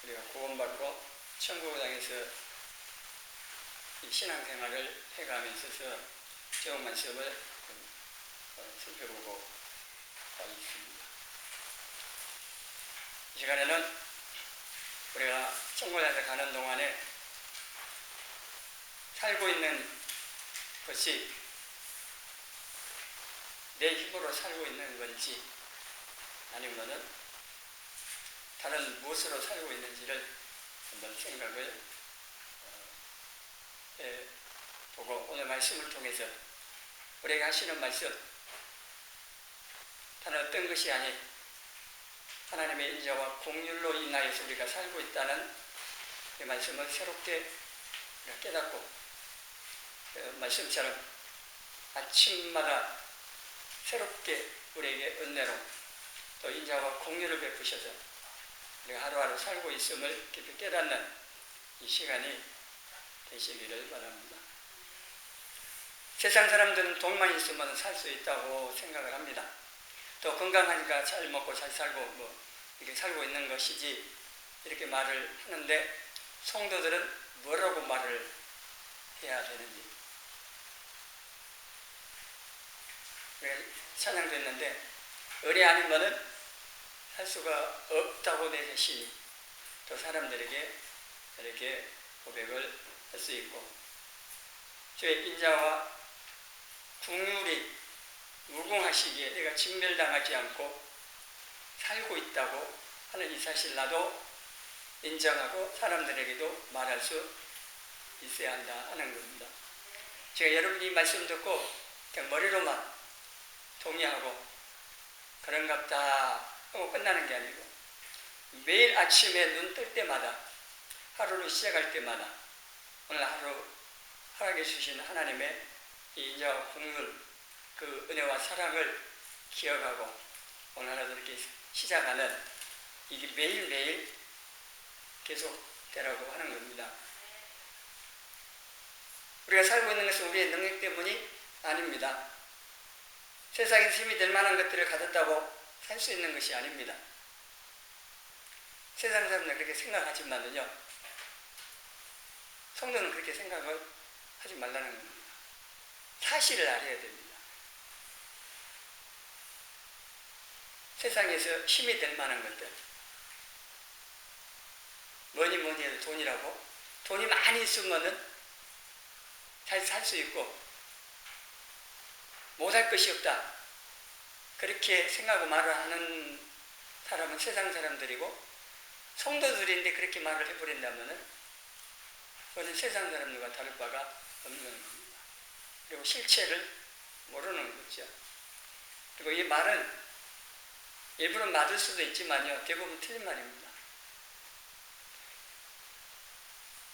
우리가 구원받고 천국을 향해서 이 신앙생활을 해가면서 저 말씀을 살펴보고 있습니다. 이 시간에는 우리가 천국에 가는 동안에 살고 있는 것이 내 힘으로 살고 있는 건지 아니면은 다른 무엇으로 살고 있는지를 한번 생각을 보고 오늘 말씀을 통해서 우리에게 하시는 말씀 다른 어떤 것이 아닌 하나님의 인자와 공율로 인하여서 우리가 살고 있다는 이 말씀을 새롭게 깨닫고 말씀처럼 아침마다 새롭게 우리에게 은혜로 또 인자와 공유를 베푸셔서 우리가 하루하루 살고 있음을 깊이 깨닫는 이 시간이 되시기를 바랍니다. 세상 사람들은 돈만 있으면 살 수 있다고 생각을 합니다. 또 건강하니까 잘 먹고 잘 살고 이렇게 살고 있는 것이지 이렇게 말을 하는데 성도들은 뭐라고 말을 해야 되는지 찬양도 했는데 은혜 아니면은 할 수가 없다고 되시니 또 사람들에게 이렇게 고백을 할 수 있고 주의 인자와 궁율이 무궁하시기에 내가 진멸당하지 않고 살고 있다고 하는 이 사실 나도 인정하고 사람들에게도 말할 수 있어야 한다 하는 겁니다. 제가 여러분이 말씀 듣고 그냥 머리로만 동의하고 그런갑다 하고 끝나는 게 아니고 매일 아침에 눈 뜰 때마다 하루를 시작할 때마다 오늘 하루 허락해 주신 하나님의 이 인자와 공율 그 은혜와 사랑을 기억하고 오늘 하루도 이렇게 시작하는 이게 매일매일 계속 되라고 하는 겁니다. 우리가 살고 있는 것은 우리의 능력 때문이 아닙니다. 세상에서 힘이 될 만한 것들을 가졌다고 살 수 있는 것이 아닙니다. 세상 사람들은 그렇게 생각하지만요, 성도는 그렇게 생각을 하지 말라는 겁니다. 사실을 알아야 됩니다. 세상에서 힘이 될 만한 것들, 뭐니 해도 돈이라고, 돈이 많이 있으면은 잘 살 수 있고 못할 것이 없다 그렇게 생각하고 말을 하는 사람은 세상 사람들이고 성도들인데 그렇게 말을 해버린다면은 그것은 세상 사람들과 다를 바가 없는 겁니다. 그리고 실체를 모르는 거죠. 그리고 이 말은 일부러 맞을 수도 있지만요, 대부분 틀린 말입니다.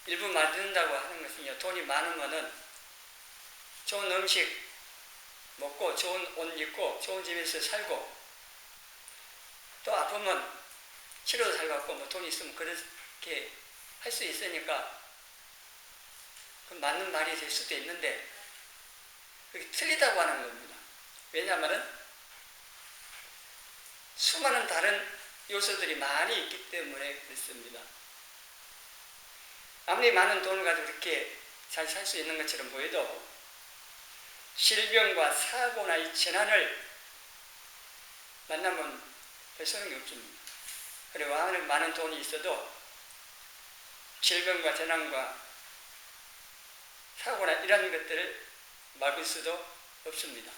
일부 맞는다고 하는 것은요, 돈이 많으면은 좋은 음식 먹고 좋은 옷 입고 좋은 집에서 살고 또 아프면 치료도 잘 받고 돈이 있으면 그렇게 할 수 있으니까 그 맞는 말이 될 수도 있는데 그게 틀리다고 하는 겁니다. 왜냐하면 수많은 다른 요소들이 많이 있기 때문에 그렇습니다. 아무리 많은 돈을 가지고 그렇게 잘 살 수 있는 것처럼 보여도 질병과 사고나 이 재난을 만나면 별 소용이 없습니다. 그리고 아무리 많은 돈이 있어도 질병과 재난과 사고나 이런 것들을 막을 수도 없습니다.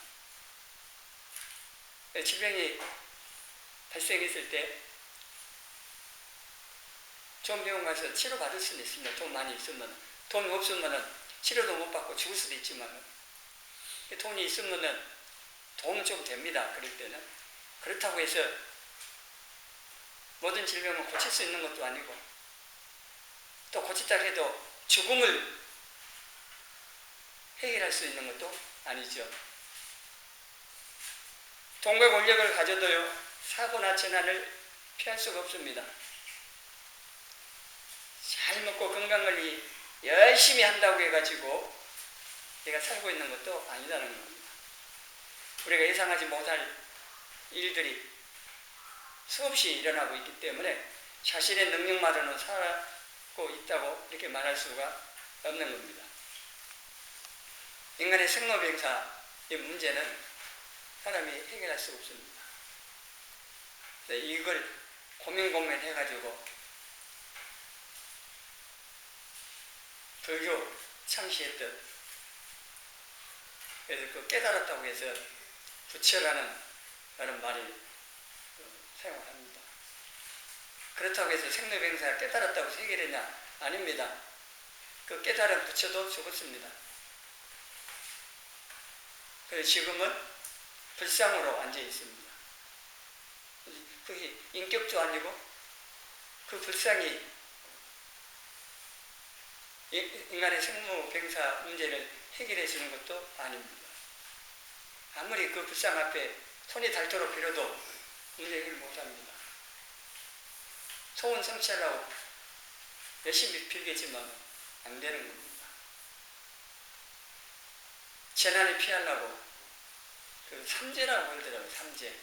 질병이 발생했을 때 좋은 병원 가서 치료받을 수는 있습니다. 돈 많이 있으면. 돈 없으면 치료도 못 받고 죽을 수도 있지만 돈이 있으면 도움은 좀 됩니다. 그럴 때는. 그렇다고 해서 모든 질병을 고칠 수 있는 것도 아니고 또 고쳤다 해도 죽음을 해결할 수 있는 것도 아니죠. 돈과 권력을 가져도요, 사고나 재난을 피할 수가 없습니다. 잘 먹고 건강관리 열심히 한다고 해가지고 내가 살고 있는 것도 아니라는 겁니다. 우리가 예상하지 못할 일들이 수없이 일어나고 있기 때문에 자신의 능력만으로는 살고 있다고 이렇게 말할 수가 없는 겁니다. 인간의 생로병사의 문제는 사람이 해결할 수 없습니다. 이걸 고민해가지고 불교 창시했던, 그래서 그 깨달았다고 해서 부처라는 그런 말이 사용합니다. 그렇다고 해서 생로병사가 깨달았다고 해서 해결했냐? 아닙니다. 그 깨달은 부처도 죽었습니다. 그래서 지금은 불상으로 앉아 있습니다. 그게 인격도 아니고 그 불상이 인간의 생로병사 문제를 해결해 주는 것도 아닙니다. 아무리 그 불상 앞에 손이 닳도록 빌어도 문제 해결 못합니다. 소원 성취하려고 열심히 빌겠지만 안 되는 겁니다. 재난을 피하려고 그 삼재라고 그러더라고요. 삼재.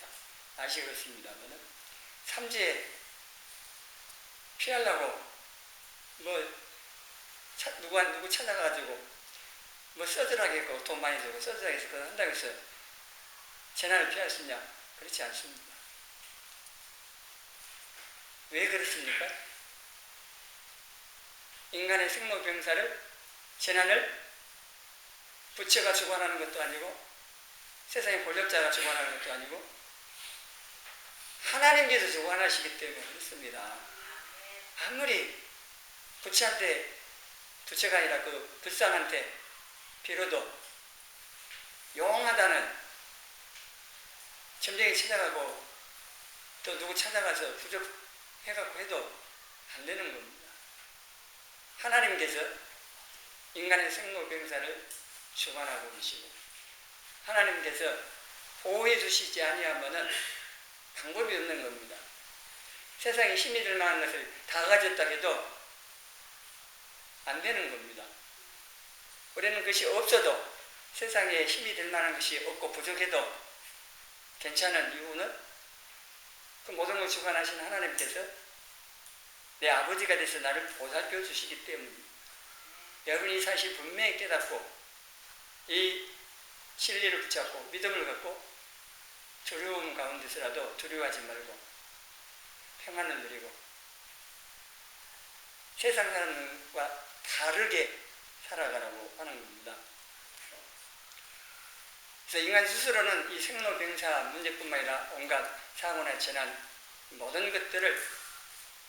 아시겠습니다만은 삼재 피하려고 누구 찾아가지고 써드라겠고 돈 많이 주고 써드라겠고 한다고 해서 재난을 피할 수 있냐? 그렇지 않습니다. 왜 그렇습니까? 인간의 생로병사를, 재난을 부처가 주관하는 것도 아니고 세상의 권력자가 주관하는 것도 아니고 하나님께서 주관하시기 때문에 그렇습니다. 아무리 부처가 아니라 그 불상한테 빌어도 용하다는 점쟁이 찾아가고 또 누구 찾아가서 부족해갖고 해도 안 되는 겁니다. 하나님께서 인간의 생로병사를 주관하고 계시고 하나님께서 보호해 주시지 아니하면은 방법이 없는 겁니다. 세상에 힘이 들 만한 것을 다 가졌다 해도 안 되는 겁니다. 우리는 그것이 없어도 세상에 힘이 들 만한 것이 없고 부족해도 괜찮은 이유는 그 모든 걸 주관하신 하나님께서 내 아버지가 돼서 나를 보살펴 주시기 때문입니다. 여러분이 사실 분명히 깨닫고 이 진리를 붙잡고 믿음을 갖고 두려움 가운데서라도 두려워하지 말고 평안을 누리고 세상 사람과 다르게 살아가라고 하는 겁니다. 그래서 인간 스스로는 이 생로병사 문제뿐만 아니라 온갖 사고나 재난 모든 것들을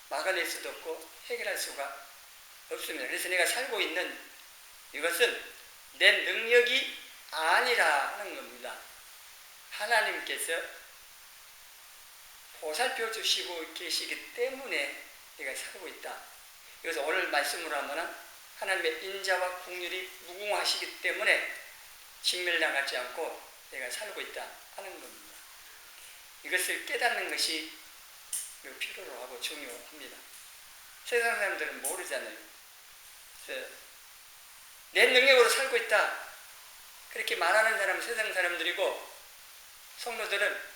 막아낼 수도 없고 해결할 수가 없습니다. 그래서 내가 살고 있는 이것은 내 능력이 아니라 하는 겁니다. 하나님께서 보살펴 주시고 계시기 때문에 내가 살고 있다. 이것을 오늘 말씀으로 하면 하나님의 인자와 긍휼이 무궁하시기 때문에 진멸당하지 않고 내가 살고 있다 하는 겁니다. 이것을 깨닫는 것이 필요로 하고 중요합니다. 세상 사람들은 모르잖아요. 그래서 내 능력으로 살고 있다 그렇게 말하는 사람은 세상 사람들이고 성도들은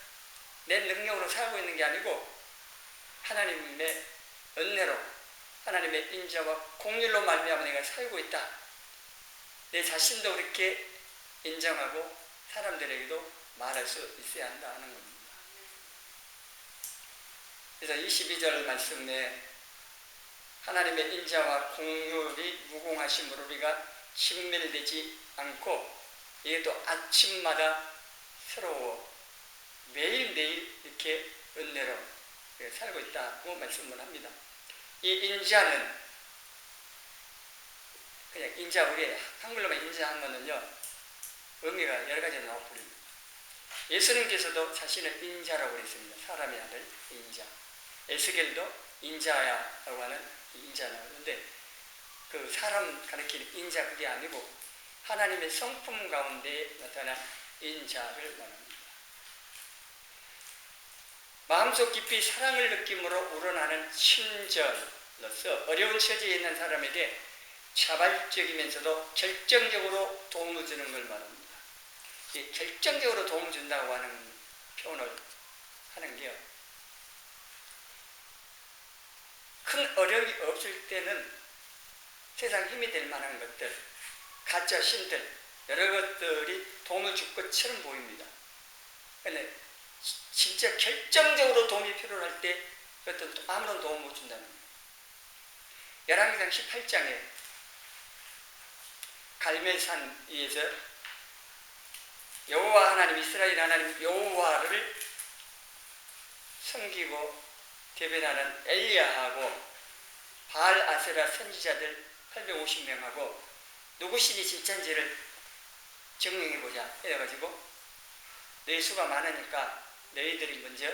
내 능력으로 살고 있는 게 아니고 하나님의 은혜로 하나님의 인자와 긍휼로 말미암아 내가 살고 있다. 내 자신도 그렇게 인정하고 사람들에게도 말할 수 있어야 한다 하는 겁니다. 그래서 22절 말씀에 하나님의 인자와 긍휼이 무궁하심으로 우리가 신멸되지 않고 이게 또 아침마다 새로워 매일매일 이렇게 은혜로 살고 있다고 말씀을 합니다. 이 인자는 그냥 인자, 우리 한글로만 인자하면은요 의미가 여러 가지로 나와버립니다. 예수님께서도 자신을 인자라고 그랬습니다. 사람의 아들 인자. 에스겔도 인자야라고 하는 인자라고 하는데 그 사람 가리키는 인자 그게 아니고 하나님의 성품 가운데 나타난 인자를 말합니다. 마음속 깊이 사랑을 느낌으로 우러나는 친절로서 어려운 처지에 있는 사람에게 자발적이면서도 결정적으로 도움을 주는 걸 말합니다. 이 결정적으로 도움을 준다고 하는 표현을 하는 게요. 큰 어려움이 없을 때는 세상 힘이 될 만한 것들, 가짜 신들, 여러 것들이 도움을 줄 것처럼 보입니다. 그런데 진짜 결정적으로 도움이 필요할 때 그것들은 또 아무런 도움 못 준다는 거예요. 열왕기상 18장에 갈멜산 위에서 여호와 하나님, 이스라엘 하나님 여호와를 섬기고 대변하는 엘리야하고 바알 아세라 선지자들 850명하고 누구 신이 진짜인지를 증명해보자 이래가지고 너희 수가 많으니까 너희들이 먼저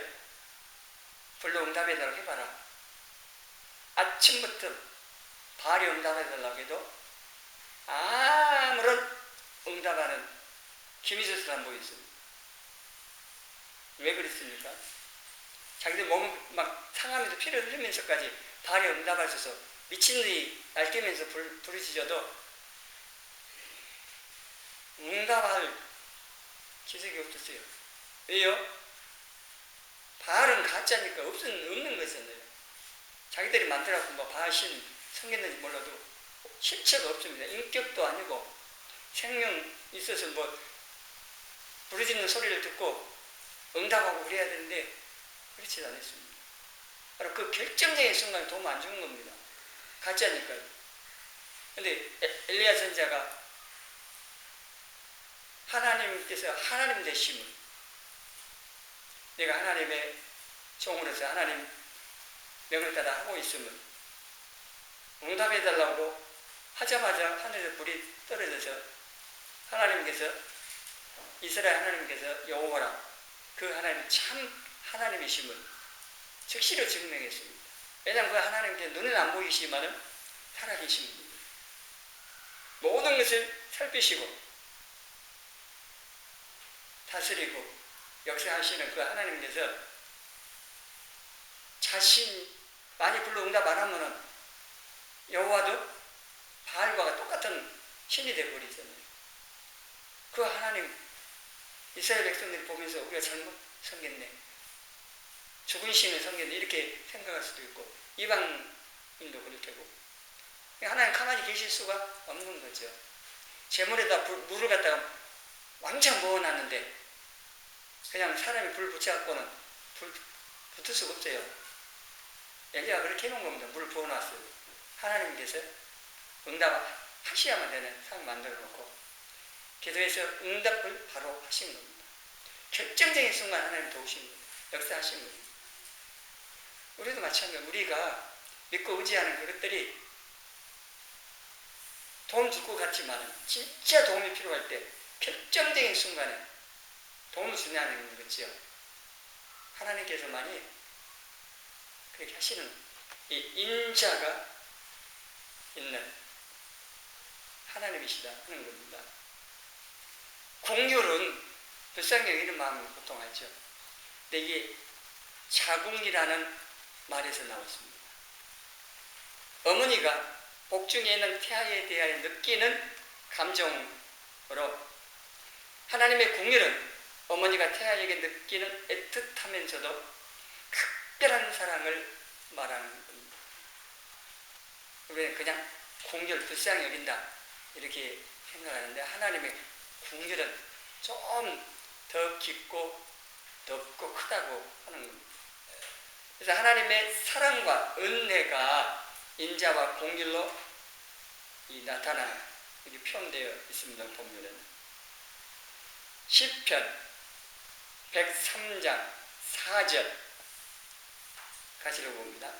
불러 응답해달라고 해봐라. 아침부터 바알이 응답해달라고 해도 아무런 응답하는 김희수 사람 보였습니다. 왜 그랬습니까? 자기들 몸을 막 상하면서 피를 흘리면서까지 바알이 응답하셔서 미친듯이 날뛰면서 부르짖어도 응답할 기색이 없었어요. 왜요? 바알은 가짜니까 없는 것이었네요. 자기들이 만들어갖고 뭐 바알 신 섬겼는지 몰라도 실체가 없습니다. 인격도 아니고 생명 있어서 뭐 부르짖는 소리를 듣고 응답하고 그래야 되는데 그렇지 않았습니다. 바로 그 결정적인 순간에 도움 안 주는 겁니다. 가짜니까요. 근데 엘리야 선지자가 하나님께서 하나님 되심을, 내가 하나님의 종으로서 하나님 명을 따라 하고 있음을 응답해달라고 하자마자 하늘에서 불이 떨어져서 하나님께서, 이스라엘 하나님께서 여호와라, 그 하나님이 참 하나님이심을 즉시로 증명했습니다. 왜냐하면 그 하나님께 눈은 안 보이시지만은 살아계십니다. 모든 것을 살피시고 다스리고 역사하시는 그 하나님께서 자신 많이 불러 응답 안 하면은 여호와도 바알과 똑같은 신이 되어버리잖아요. 그 하나님, 이스라엘 백성들이 보면서 우리가 잘못 섬겼네, 죽은 신을 섬겼네, 이렇게 생각할 수도 있고, 이방인도 그럴 테고, 하나님 가만히 계실 수가 없는 거죠. 재물에다 물을 갖다가 왕창 부어놨는데 그냥 사람이 불 붙여갖고는 불 붙을 수가 없어요. 엘리야가 그렇게 해놓은 겁니다. 물을 부어놨어요. 하나님께서 응답하셔야만 되는 상을 만들어 놓고 기도해서 응답을 바로 하신 겁니다. 결정적인 순간 하나님 도우신 겁니다. 역사하신 겁니다. 우리도 마찬가지로 우리가 믿고 의지하는 그것들이 도움 줄 것 같지만 진짜 도움이 필요할 때 결정적인 순간에 도움을 주냐는 거지요. 하나님께서만이 그렇게 하시는 이 인자가 있는 하나님이시다 하는 겁니다. 공율은 불쌍히 여기는 마음을 보통 알죠. 근데 이게 자궁이라는 말에서 나왔습니다. 어머니가 복중에 있는 태아에 대하여 느끼는 감정으로 하나님의 공율은 어머니가 태아에게 느끼는 애틋하면서도 특별한 사랑을 말하는 겁니다. 우리는 그냥 공율, 불쌍히 여긴다 이렇게 생각하는데 하나님의 공율은 좀 더 깊고 넓고 크다고 하는 겁니다. 그래서 하나님의 사랑과 은혜가 인자와 공율로 나타나 이렇게 표현되어 있습니다. 본문에는 시편 103장 4절 같이 읽어봅니다.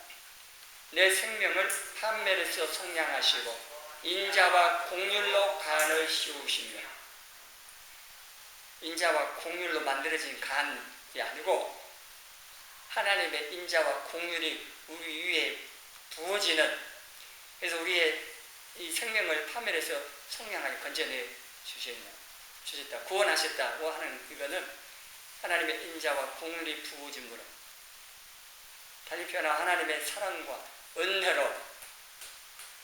내 생명을 판멜에서 성량하시고 인자와 공율로 간을 씌우시며, 인자와 공율로 만들어진 간이 아니고 하나님의 인자와 공율이 우리 위에 부어지는, 그래서 우리의 이 생명을 판멜에서 성량하게 건져내 주셨다, 구원하셨다고 하는 이거는 하나님의 인자와 공율이 부어짐으로, 달리 표현하면 하나님의 사랑과 은혜로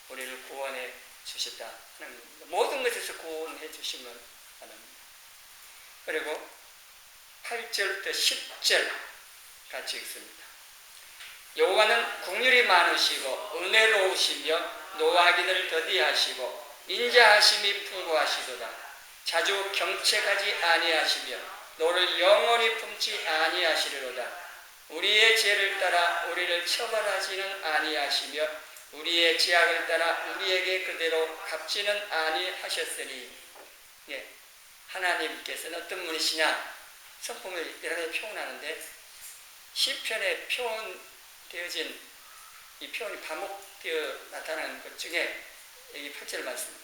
우리를 구원해 주셨다 하는 겁니다. 모든 것에서 구원해 주심을 하는. 그리고 8절부터 10절 같이 읽습니다. 여호와는 긍휼이 많으시고 은혜로우시며 노하기를 더디하시고 인자하심이 풍부하시도다. 자주 경책하지 아니하시며 너를 영원히 품지 아니하시리로다. 우리의 죄를 따라 우리를 처벌하지는 아니하시며 우리의 죄악을 따라 우리에게 그대로 갚지는 아니하셨으니. 예, 하나님께서는 어떤 분이시냐? 성품을 여러 가지 표현하는데 시편에 표현되어진 이 표현이 반복되어 나타나는 것 중에 여기 8절 말씀.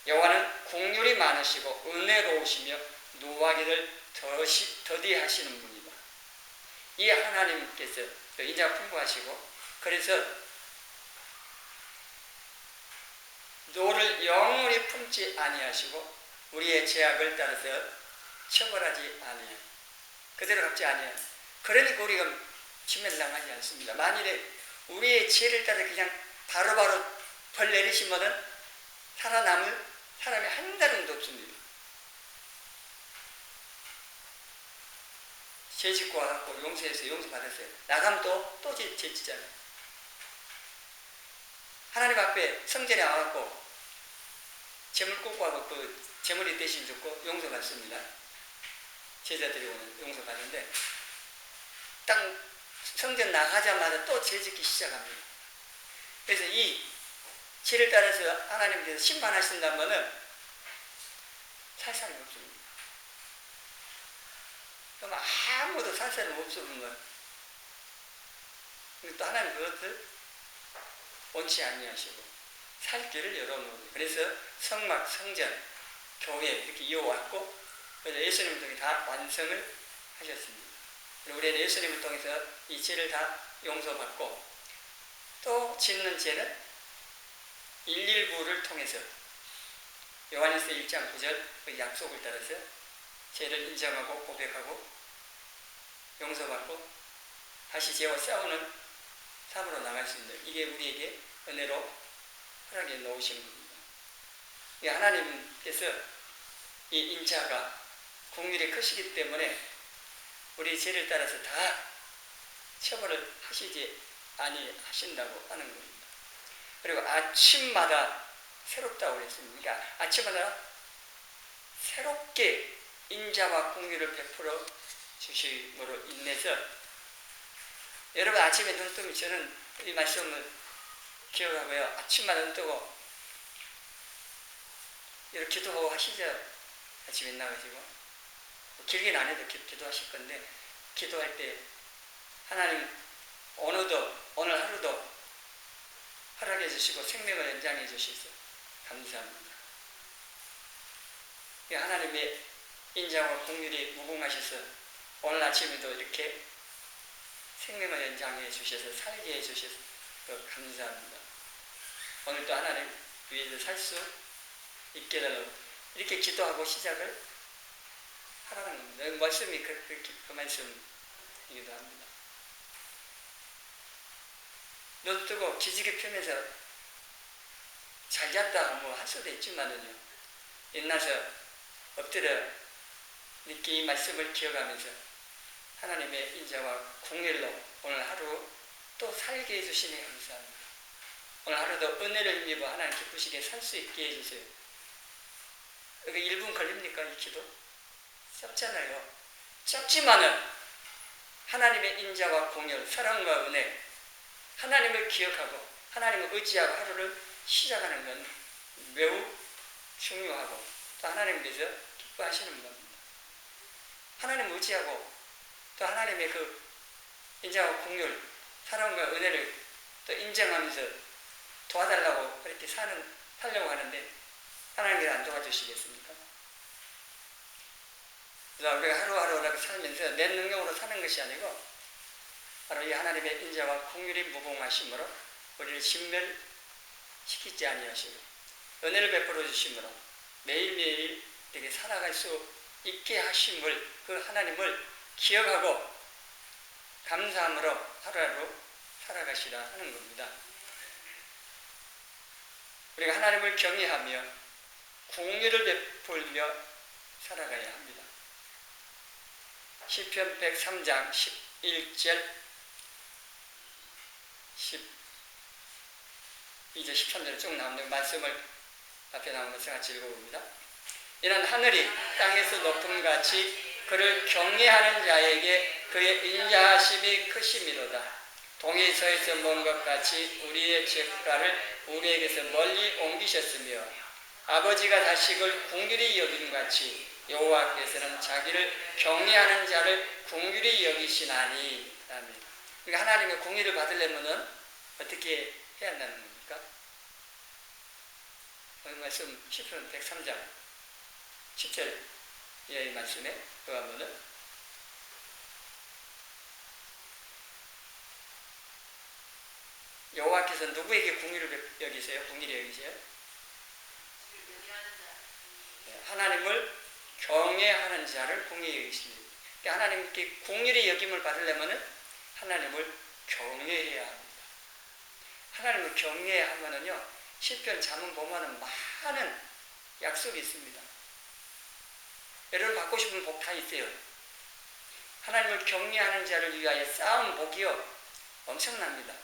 여호와는 긍휼이 많으시고 은혜로우시며 노하기를 더디하시는 분이다. 이 하나님께서 인자가 풍부하시고 그래서 너를 영원히 품지 아니하시고 우리의 죄악을 따라서 처벌하지 아니하여 그대로 갚지 아니하여. 그러니까 우리가 지멸당하지 않습니다. 만일에 우리의 죄를 따라 그냥 바로바로 벌 내리시면은 살아남을 사람이 한 사람도 없습니다. 죄 짓고 와갖고 용서해서 용서받았어요. 나가면 또 죄 짓잖아요. 하나님 앞에 성전에 와갖고 재물 꽂고 와서 그 재물이 대신 죽고 용서받습니다. 제자들이 오늘 용서받는데 딱 성전 나가자마자 또 죄 짓기 시작합니다. 그래서 이 죄를 따라서 하나님께서 심판하신다면은 살 사람이 없습니다. 그럼 아무도 살 사람이 없는 거예요. 또 하나님 그것을 원치 아니하시고 살 길을 열어놓은. 그래서 성막, 성전, 교회 이렇게 이어왔고 그래서 예수님을 통해 다 완성을 하셨습니다. 우리는 예수님을 통해서 이 죄를 다 용서받고 또 짓는 죄는 119를 통해서 요한일서 1장 9절 그 약속을 따라서 죄를 인정하고 고백하고 용서받고 다시 죄와 싸우는 삶으로 나갈 수 있는 이게 우리에게 은혜로 허락해 놓으신 겁니다. 하나님께서 이 인자가 긍휼이 크시기 때문에 우리 죄를 따라서 다 처벌을 하시지 아니하신다고 하는 겁니다. 그리고 아침마다 새롭다고 그랬습니다. 그러니까 아침마다 새롭게 인자와 긍휼을 베풀어 주심으로 인해서 여러분 아침에 눈 뜨면 저는 이 말씀을 기억하고요. 아침마다 눈 뜨고 이렇게 기도하고 하시죠. 아침에 나가지고 길게는 안 해도 기도하실 건데 기도할 때 하나님 오늘 하루도 허락해 주시고 생명을 연장해 주셔서 감사합니다. 하나님의 인자와 긍휼이 무궁하셔서 오늘 아침에도 이렇게 생명을 연장해 주셔서 살게 해 주셔서 감사합니다. 오늘도 하나님 위에서 살 수 있게 달라고 이렇게 기도하고 시작을 하라는 겁니다. 말씀이 그 말씀이기도 합니다. 눈 뜨고 기지개 펴면서 잘 잤다 뭐 할 수도 있지만은요. 일어나서 엎드려 이렇게 이 말씀을 기억하면서 하나님의 인자와 긍휼로 오늘 하루 또 살게 해주시니 감사합니다. 오늘 하루도 은혜를 힘입어 하나님 기쁘시게 살 수 있게 해주세요. 여기 1분 걸립니까 이 기도? 짧잖아요. 짧지만은 하나님의 인자와 긍휼, 사랑과 은혜, 하나님을 기억하고 하나님을 의지하고 하루를 시작하는 건 매우 중요하고 또 하나님께서 기뻐하시는 겁니다. 하나님을 의지하고 또 하나님의 그 인자와 긍휼, 사랑과 은혜를 또 인정하면서 도와달라고 그렇게 살려고 하는데 하나님께서 안 도와주시겠습니까? 그래서 우리가 하루하루 살면서 내 능력으로 사는 것이 아니고 바로 이 하나님의 인자와 긍휼이 무궁하심으로 우리를 신멸시키지 아니하시고 은혜를 베풀어 주심으로 매일매일 되게 살아갈 수 있게 하심을 그 하나님을 기억하고 감사함으로 하루하루 살아가시라 하는 겁니다. 우리가 하나님을 경외하며 긍휼을 베풀며 살아가야 합니다. 시편 103장 11절 12절 13절에 쭉 나오는 말씀을 앞에 나온 것을 같이 읽어봅니다. 이는 하늘이 땅에서 높음같이 그를 경외하는 자에게 그의 인자하심이 크심이로다. 동이 서에서 먼 것 같이 우리의 죄가를 우리에게서 멀리 옮기셨으며 아버지가 자식을 긍휼히 여김 같이 여호와께서는 자기를 경외하는 자를 긍휼히 여기시나니. 아멘. 그러니까 하나님의 긍휼을 받으려면은 어떻게 해야 한다는 겁니까? 오늘 말씀 시편 103장 10절 이 말씀에 들어가면은 여호와께서 누구에게 긍휼을 여기세요? 긍휼히 여기세요? 하나님을 경외하는 자를 긍휼히 여기십니다. 그러니까 하나님께 긍휼히 여김을 받으려면 하나님을 경외해야 합니다. 하나님을 경외하면은요, 시편 잠언 보면은 많은 약속이 있습니다. 여러분 받고 싶은 복 다 있어요. 하나님을 경외하는 자를 위하여 쌓은 복이요 엄청납니다.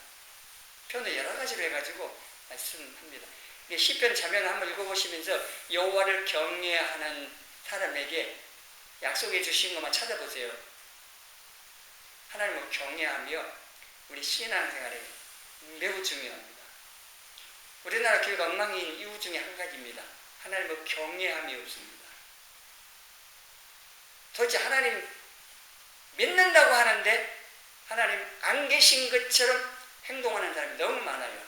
표현을 여러 가지로 해가지고 말씀합니다. 시편 자면을 한번 읽어보시면서 여호와를 경외하는 사람에게 약속해 주신 것만 찾아보세요. 하나님을 경외하며 우리 신앙생활에 매우 중요합니다. 우리나라 교회가 엉망인 이유 중에 한 가지입니다. 하나님을 경외함이 없습니다. 도대체 하나님 믿는다고 하는데 하나님 안 계신 것처럼 행동하는 사람이 너무 많아요.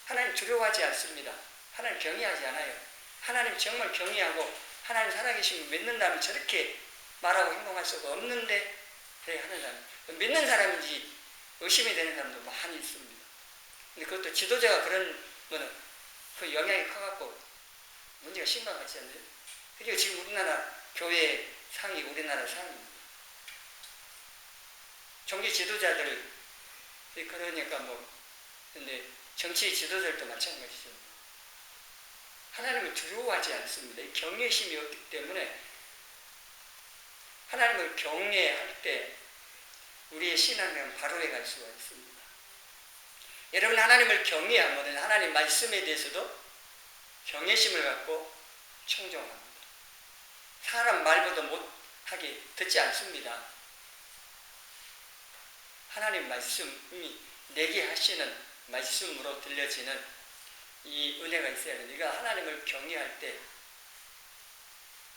하나님 두려워하지 않습니다. 하나님 경외하지 않아요. 하나님 정말 경외하고 하나님 살아계신 분 믿는다면 저렇게 말하고 행동할 수가 없는데 하는 사람, 믿는 사람인지 의심이 되는 사람도 많이 있습니다. 근데 그것도 지도자가 그런 거는 그 영향이 커갖고 문제가 심각하지 않나요? 그게 지금 우리나라 교회 상이 우리나라 상입니다. 종교 지도자들 그러니까 근데 정치 지도자들도 마찬가지죠. 하나님을 두려워하지 않습니다. 경외심이 없기 때문에 하나님을 경외할 때 우리의 신앙은 바로에 갈 수가 있습니다. 여러분 하나님을 경외하면 하나님 말씀에 대해서도 경외심을 갖고 청종합니다. 사람 말보다 못하게 듣지 않습니다. 하나님 말씀이 내게 하시는 말씀으로 들려지는 이 은혜가 있어야 됩니다. 그러니까 하나님을 경외할 때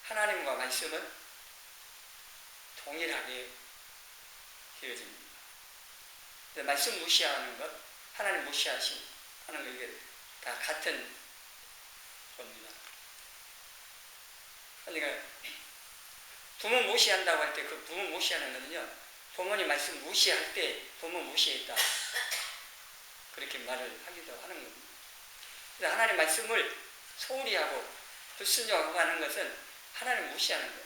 하나님과 말씀은 동일하게 되어집니다. 말씀 무시하는 것, 하나님 무시하는 것, 이게 다 같은 겁니다. 그러니까 부모 무시한다고 할 때 그 부모 무시하는 것은요, 부모님 말씀 무시할 때 부모 무시했다. 그렇게 말을 하기도 하는 겁니다. 그래서 하나님 말씀을 소홀히 하고 불순종하고 하는 것은 하나님 무시하는 겁니다.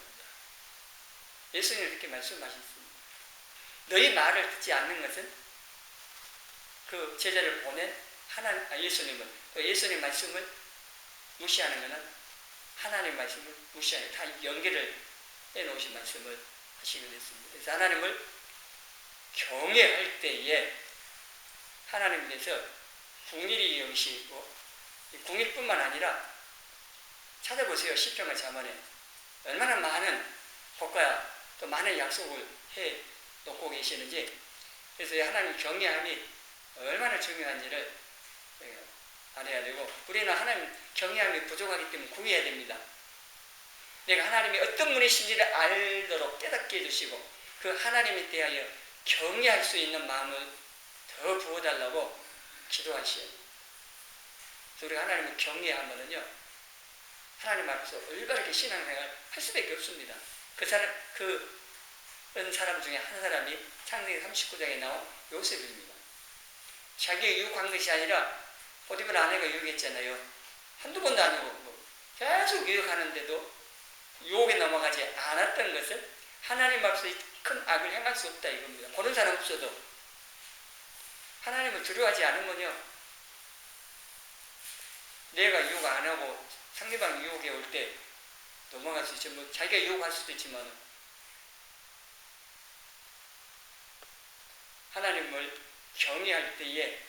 예수님은 그렇게 말씀하셨습니다. 너희 말을 듣지 않는 것은 그 제자를 보낸 예수님은 또 예수님 말씀을 무시하는 것은 하나님 말씀을 무시하는 다 연결을 해놓으신 말씀을 하시게 됐습니다. 그래서 하나님을 경외할 때에 하나님에 대해서 긍휼히 여기시고 긍휼뿐만 아니라 찾아보세요. 시편과 잠언에 얼마나 많은 복과 또 많은 약속을 해 놓고 계시는지. 그래서 하나님 경외함이 얼마나 중요한지를 알아야 되고, 우리는 하나님 경외함이 부족하기 때문에 구해야 됩니다. 내가 하나님이 어떤 분이신지를 알도록 깨닫게 해주시고 그 하나님에 대하여 경외할 수 있는 마음을 더 부어달라고 기도하셔야 됩니다. 그래서 우리가 하나님을 경외하면은요, 하나님 앞에서 올바르게 신앙생활 할 수밖에 없습니다. 그런 사람 중에 한 사람이 창세기 39장에 나온 요셉입니다. 자기가 유혹한 것이 아니라 보디발 아내가 유혹했잖아요. 한두 번도 아니고 계속 유혹하는데도 유혹에 넘어가지 않았던 것은 하나님 앞에서 큰 악을 행할 수 없다 이겁니다. 그런 사람 없어도 하나님을 두려워하지 않으면요, 내가 유혹 안 하고 상대방 유혹에 올 때 넘어갈 수 있죠. 자기가 유혹할 수도 있지만 하나님을 경외할 때에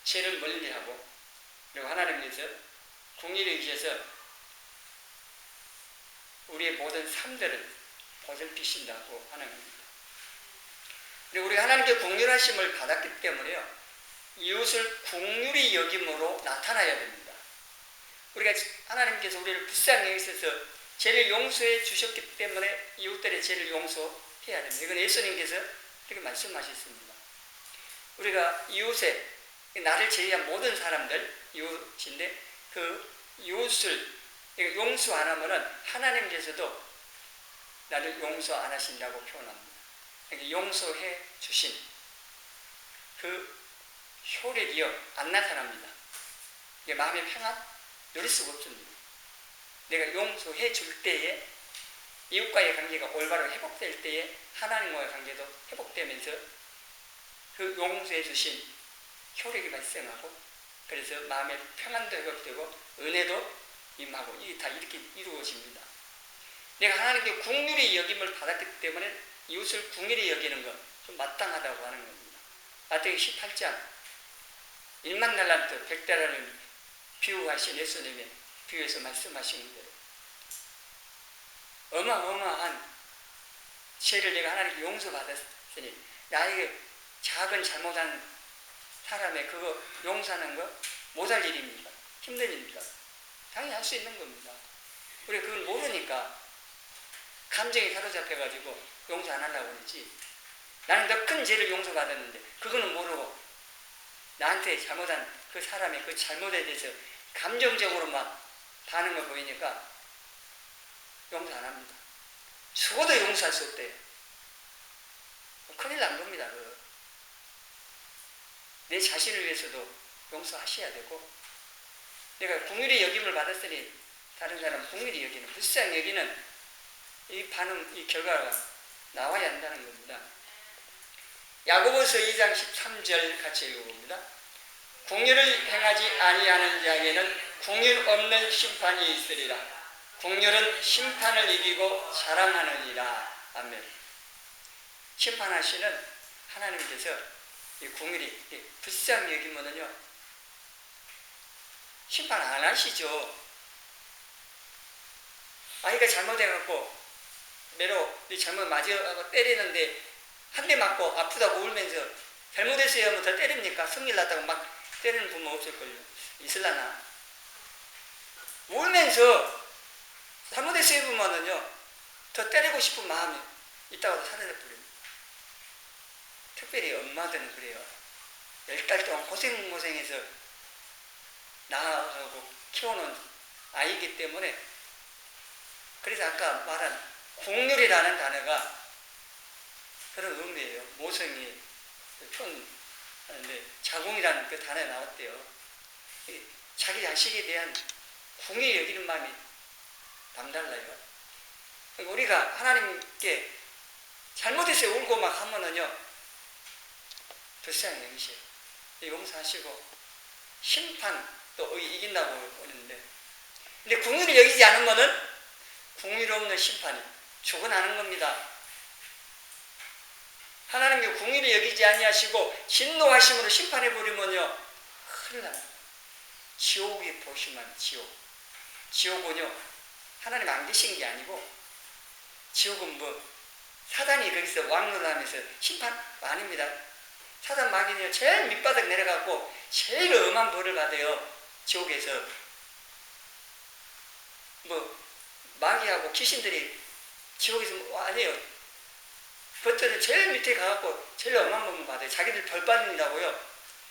죄를 멀리하고, 그리고 하나님께서 공의를 위해서 우리의 모든 삶들을 보살피신다고 하는 겁니다. 그리고 우리가 하나님께 긍휼하심을 받았기 때문에요, 이웃을 긍휼히 여김으로 나타나야 됩니다. 우리가 하나님께서 우리를 불쌍히 여기셔서 죄를 용서해 주셨기 때문에 이웃들의 죄를 용서해야 됩니다. 이건 예수님께서 이렇게 말씀하셨습니다. 우리가 이웃에, 나를 제외한 모든 사람들 이웃인데, 그 이웃을 용서 안 하면은 하나님께서도 나를 용서 안 하신다고 표현합니다. 용서해 주신 그 효력이요 안 나타납니다. 이게 마음의 평안 누릴 수가 없습니다. 내가 용서해 줄 때에 이웃과의 관계가 올바로 회복될 때에 하나님과의 관계도 회복되면서 그 용서해 주신 효력이 발생하고, 그래서 마음의 평안도 회복되고 은혜도 임하고, 이게 다 이렇게 이루어집니다. 내가 하나님께 긍휼히 여김을 받았기 때문에 이웃을 긍휼히 여기는 것 좀 마땅하다고 하는 겁니다. 마태복음 18장 1만 달란트 100달러를 비유하신 예수님의 비유에서 말씀하신 거예요. 어마어마한 죄를 내가 하나님께 용서받았으니 나에게 작은 잘못한 사람의 그거 용서하는 거 못할 일입니까? 힘든 일입니까? 당연히 할 수 있는 겁니다. 우리가 그걸 모르니까 감정에 사로잡혀가지고 용서 안 하려고 그러지. 나는 더 큰 죄를 용서받았는데 그거는 모르고 나한테 잘못한 그 사람의 그 잘못에 대해서 감정적으로만 반응을 보이니까 용서 안 합니다. 죽어도 용서할 수 없대요. 큰일 난 겁니다. 내 자신을 위해서도 용서하셔야 되고, 내가 긍휼히 여김을 받았으니 다른 사람 긍휼히 여기는, 불쌍히 여기는 이 반응, 이 결과가 나와야 한다는 겁니다. 야고보서 2장 13절 같이 읽어봅니다. 긍휼을 행하지 아니하는 자에게는 긍휼 없는 심판이 있으리라. 긍휼은 심판을 이기고 자랑하느니라. 아멘. 심판하시는 하나님께서 이 긍휼이 불쌍히 여기면은요 심판 안 하시죠. 아이가 잘못해갖고 매로 잘못 맞아가고 때리는데 한 대 맞고 아프다고 울면서 잘못했어요 하면 더 때립니까? 성질 났다고 막 때리는 부모 없을걸요. 있을라나? 울면서 잘못했어요 보면은요 더 때리고 싶은 마음이 있다고 사라져버립니다. 특별히 엄마들은 그래요. 10달 동안 고생해서 낳아가고 키우는 아이이기 때문에, 그래서 아까 말한 긍휼이라는 단어가 그런 의미예요. 모성이 표현하는데 자궁이라는 그 단어에 나왔대요. 자기 자식에 대한 궁히 여기는 마음이 남달라요. 우리가 하나님께 잘못해서 울고 막 하면은요 불쌍히 여기셔요. 용서하시고 심판도 이긴다고 그러는데, 근데 긍휼을 여기지 않으면은 긍휼 없는 심판이 죽어나는 겁니다. 하나님께 긍휼을 여기지 아니하시고 진노하심으로 심판해버리면요 큰일 납니다. 지옥에 보시면 지옥은요 하나님 안 계신 게 아니고, 지옥은 사단이 거기서 왕노하면서 심판 아닙니다. 사단 마귀는요 제일 밑바닥 내려가고 제일 엄한 벌을 받아요. 지옥에서 마귀하고 귀신들이 지옥에서 아니에요. 그것들은 제일 밑에 가갖고 제일 엄한 법을 받아요. 자기들 벌 받는다고요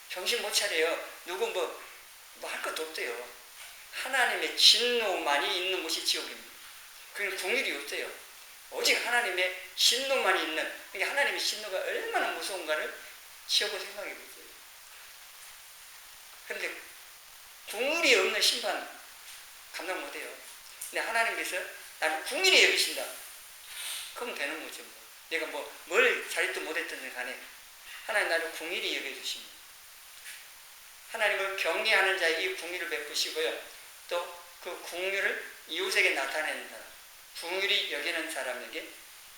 정신 못 차려요. 누구 할 것도 없대요. 하나님의 진노만이 있는 곳이 지옥입니다. 그건 긍휼이 없어요. 오직 하나님의 진노만이 있는, 그러니까 하나님의 진노가 얼마나 무서운가를 지옥을 생각해 보세요. 그런데 긍휼이 없는 심판 감당 못해요. 근데 하나님께서 나를 긍휼히 여기신다. 그럼 되는 거죠. 내가 뭘 잘했든 못했든 간에 하나님 나를 긍휼히 여겨주십니다. 하나님을 경외하는 자에게 긍휼을 베푸시고요. 또 그 긍휼을 이웃에게 나타내는 사람, 긍휼히 여기는 사람에게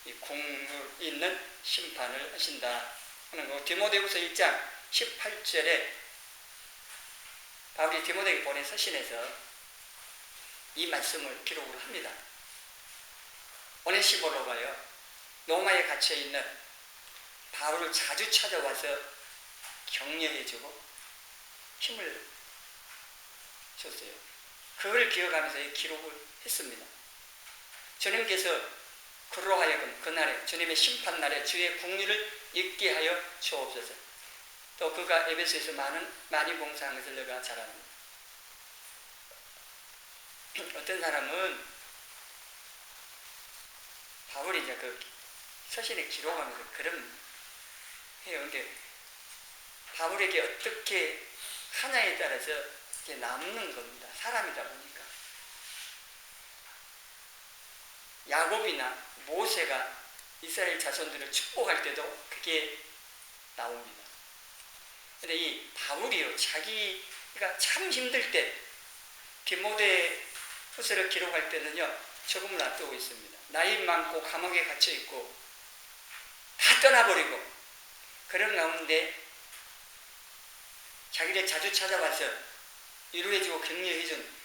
이 긍휼 있는 심판을 하신다. 하는 거. 디모데후서 1장 18절에 바울이 디모데에게 보낸 서신에서 이 말씀을 기록을 합니다. 오네시모로가요, 로마에 갇혀있는 바울을 자주 찾아와서 격려해주고 힘을 줬어요. 그걸 기억하면서 기록을 했습니다. 주님께서 그로 하여금 그날에 주님의 심판날에 주의 국리를 잊게 하여 주옵소서. 또 그가 에베소에서 많이 봉사한 것을 내가 잘 압니다. 어떤 사람은 바울이 이제 그 서신에 기록하면서 그런 해요. 근데 바울에게 어떻게 하냐에 따라서 이게 남는 겁니다. 사람이다 보니까. 야곱이나 모세가 이스라엘 자손들을 축복할 때도 그게 나옵니다. 근데 이 바울이요, 자기가 참 힘들 때 디모데 후서를 기록할 때는요, 조금 놔두고 있습니다. 나이 많고 감옥에 갇혀 있고 다 떠나버리고 그런 가운데 자기를 자주 찾아와서 위로해주고 격려해준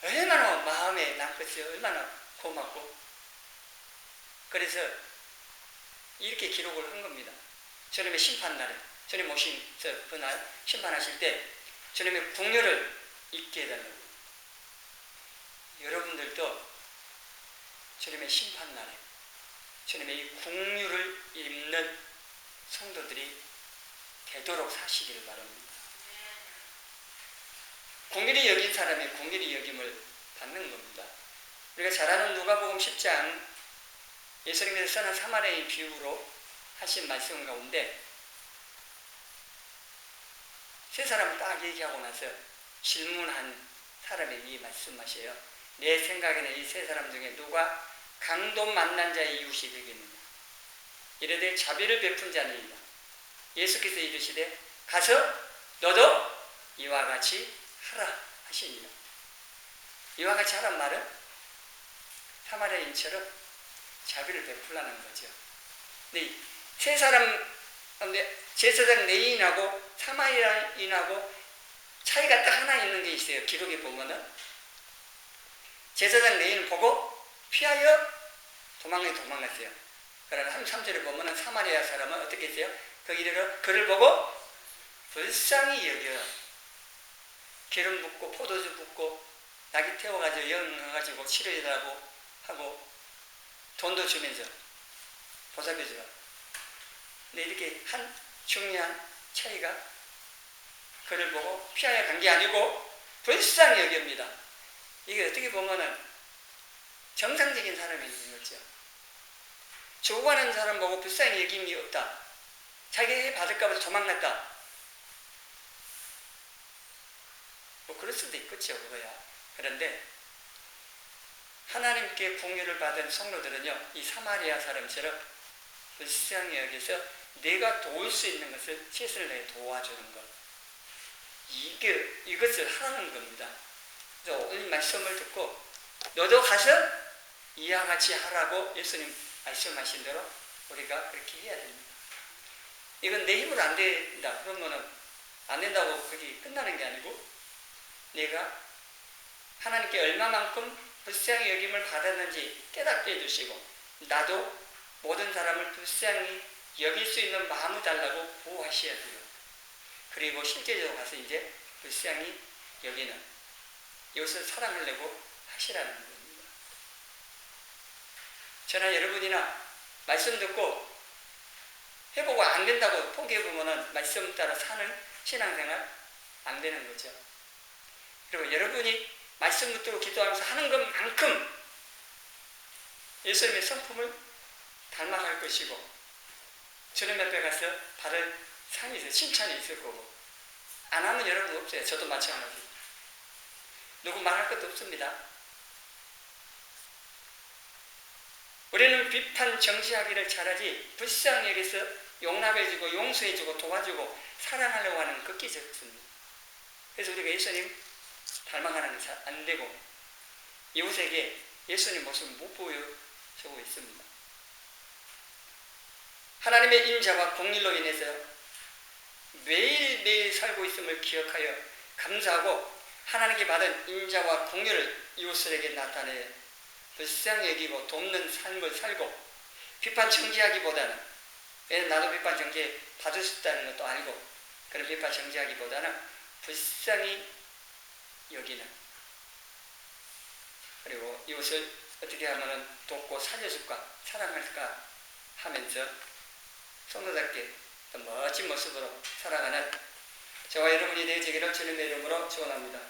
얼마나 마음에 남겠어요. 얼마나 고맙고. 그래서 이렇게 기록을 한 겁니다. 주님의 심판날에, 주님 오신 그날 심판하실 때 주님의 국료를 잊게 해달라고. 여러분들도 주님의 심판날에 주님의 이 국류를 입는 성도들이 되도록 사시기를 바랍니다. 공일이 여긴 사람이 공일이 여김을 받는 겁니다. 우리가 잘 아는 누가복음 10장 예수님께서 선한 사마리아인 비유로 하신 말씀 가운데 세 사람을 딱 얘기하고 나서 질문한 사람에게 말씀하셔요. 내 생각에는 이 세 사람 중에 누가 강도 만난 자의 이웃이 되겠느냐. 이르되 자비를 베푼 자니이다. 예수께서 이르시되 가서 너도 이와 같이 하라 하시니라. 이와 같이 하란 말은 사마리아인처럼 자비를 베풀라는 거죠. 근데 세 사람 가운데 제사장 레위인하고 사마리아인하고 차이가 딱 하나 있는 게 있어요. 기록에 보면은 제사장 레위인을 보고 피하여 도망갔어요. 그러나 33절에 보면은 사마리아 사람은 어떻게 했어요? 그를 보고 불쌍히 여겨 기름 붓고 포도주 붓고 낙이 태워가지고 영가지고 치료해달라고 하고 돈도 주면서 보살펴주라. 근데 이렇게 한 중요한 차이가 그를 보고 피하여 간 게 아니고 불쌍히 여깁니다. 이게 어떻게 보면은 정상적인 사람인 거죠. 죽어가는 사람 보고 불쌍히 여김이 없다. 자기 받을까봐 도망갔다. 뭐 그럴 수도 있겠죠, 그거야. 그런데 하나님께 공유를 받은 성도들은요, 이 사마리아 사람처럼 불쌍히 여기서 내가 도울 수 있는 것을 최선을 다해 도와주는 것. 이것을 하라는 겁니다. 그래서 오늘 말씀을 듣고 너도 가서 이와 같이 하라고 예수님 말씀하신 대로 우리가 그렇게 해야 됩니다. 이건 내 힘으로 안 된다. 그러면은 안 된다고 그게 끝나는 게 아니고 내가 하나님께 얼마만큼 불쌍히 여김을 받았는지 깨닫게 해주시고 나도 모든 사람을 불쌍히 여길 수 있는 마음을 달라고 보호하셔야 돼요. 그리고 실제적으로 가서 이제 불쌍히 여기는 이것을 사랑하려고 하시라는 겁니다. 저나 여러분이나 말씀 듣고 해보고 안 된다고 포기해보면 말씀 따라 사는 신앙생활 안 되는 거죠. 그리고 여러분이 말씀 붙들고 기도하면서 하는 것만큼 예수님의 성품을 닮아갈 것이고 주님 앞에 가서 받을 상이 있어요. 칭찬이 있을 거고 안 하면 여러분 없어요. 저도 마찬가지. 누구 말할 것도 없습니다. 우리는 비판 정지하기를 잘하지 불쌍히 여기서 용납해주고 용서해주고 도와주고 사랑하려고 하는 극히 적습니다. 그래서 우리가 예수님 닮아가는 게 잘 안 되고 이웃에게 예수님 모습을 못 보여주고 있습니다. 하나님의 인자와 공일로 인해서 매일매일 살고 있음을 기억하여 감사하고 하나님께 받은 인자와 공의를 이웃들에게 나타내 불쌍히 여기고 돕는 삶을 살고 비판 정지하기보다는, 나도 비판 정지 받을 수 있다는 것도 알고 그런 비판 정지하기보다는 불쌍히 여기는, 그리고 이웃을 어떻게 하면 돕고 살려줄까 사랑할까 하면서 성도답게 더 멋진 모습으로 살아가는 저와 여러분이 되어지기를 주님의 이름으로 축원합니다.